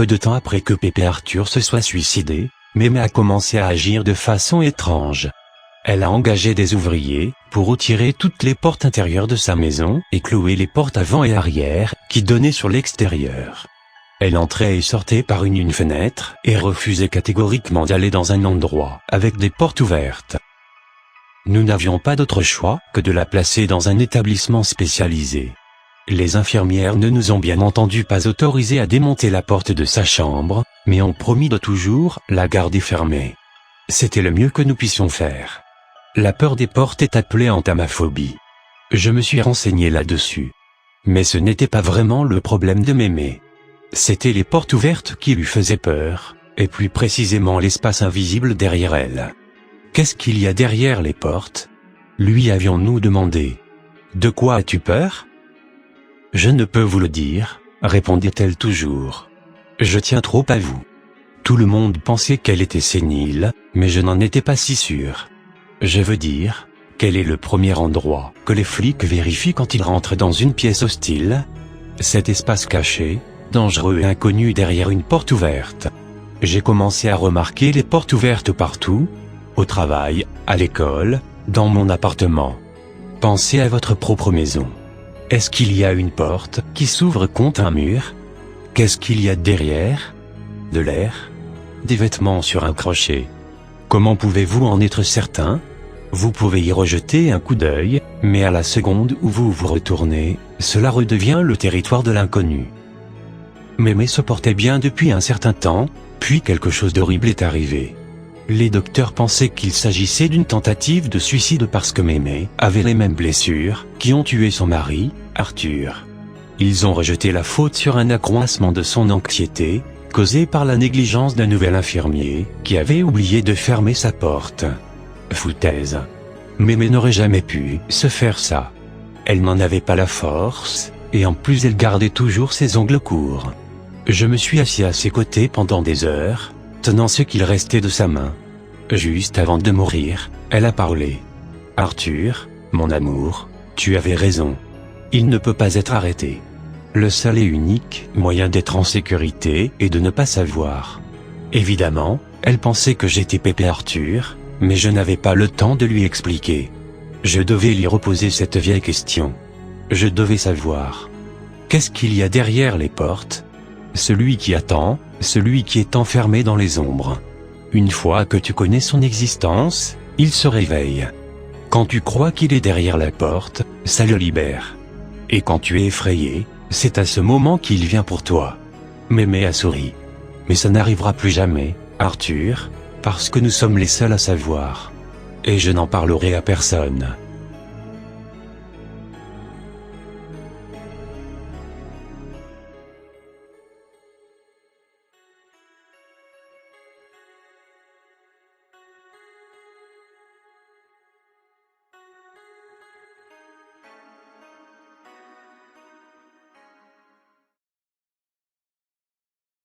Peu de temps après que Pépé Arthur se soit suicidé, Mémé a commencé à agir de façon étrange. Elle a engagé des ouvriers pour retirer toutes les portes intérieures de sa maison et clouer les portes avant et arrière qui donnaient sur l'extérieur. Elle entrait et sortait par une fenêtre et refusait catégoriquement d'aller dans un endroit avec des portes ouvertes. Nous n'avions pas d'autre choix que de la placer dans un établissement spécialisé. Les infirmières ne nous ont bien entendu pas autorisés à démonter la porte de sa chambre, mais ont promis de toujours la garder fermée. C'était le mieux que nous puissions faire. La peur des portes est appelée entamophobie. Je me suis renseigné là-dessus. Mais ce n'était pas vraiment le problème de Mémé. C'étaient les portes ouvertes qui lui faisaient peur, et plus précisément l'espace invisible derrière elle. Qu'est-ce qu'il y a derrière les portes ? Lui avions-nous demandé. De quoi as-tu peur ? Je ne peux vous le dire, répondait-elle toujours. Je tiens trop à vous. Tout le monde pensait qu'elle était sénile, mais je n'en étais pas si sûr. Je veux dire, quel est le premier endroit que les flics vérifient quand ils rentrent dans une pièce hostile ? Cet espace caché, dangereux et inconnu derrière une porte ouverte. J'ai commencé à remarquer les portes ouvertes partout, au travail, à l'école, dans mon appartement. Pensez à votre propre maison. Est-ce qu'il y a une porte qui s'ouvre contre un mur ? Qu'est-ce qu'il y a derrière ? De l'air ? Des vêtements sur un crochet ? Comment pouvez-vous en être certain ? Vous pouvez y rejeter un coup d'œil, mais à la seconde où vous vous retournez, cela redevient le territoire de l'inconnu. Mémé se portait bien depuis un certain temps, puis quelque chose d'horrible est arrivé. Les docteurs pensaient qu'il s'agissait d'une tentative de suicide parce que Mémé avait les mêmes blessures qui ont tué son mari, Arthur. Ils ont rejeté la faute sur un accroissement de son anxiété, causé par la négligence d'un nouvel infirmier qui avait oublié de fermer sa porte. Foutaise. Mémé n'aurait jamais pu se faire ça. Elle n'en avait pas la force, et en plus elle gardait toujours ses ongles courts. Je me suis assis à ses côtés pendant des heures, tenant ce qu'il restait de sa main. Juste avant de mourir, elle a parlé. « Arthur, mon amour, tu avais raison. Il ne peut pas être arrêté. Le seul et unique moyen d'être en sécurité est de ne pas savoir. » Évidemment, elle pensait que j'étais Pépé Arthur, mais je n'avais pas le temps de lui expliquer. Je devais lui reposer cette vieille question. Je devais savoir. Qu'est-ce qu'il y a derrière les portes ? Celui qui attend, celui qui est enfermé dans les ombres. Une fois que tu connais son existence, il se réveille. Quand tu crois qu'il est derrière la porte, ça le libère. Et quand tu es effrayé, c'est à ce moment qu'il vient pour toi. Mémé a souri. Mais ça n'arrivera plus jamais, Arthur, parce que nous sommes les seuls à savoir. Et je n'en parlerai à personne.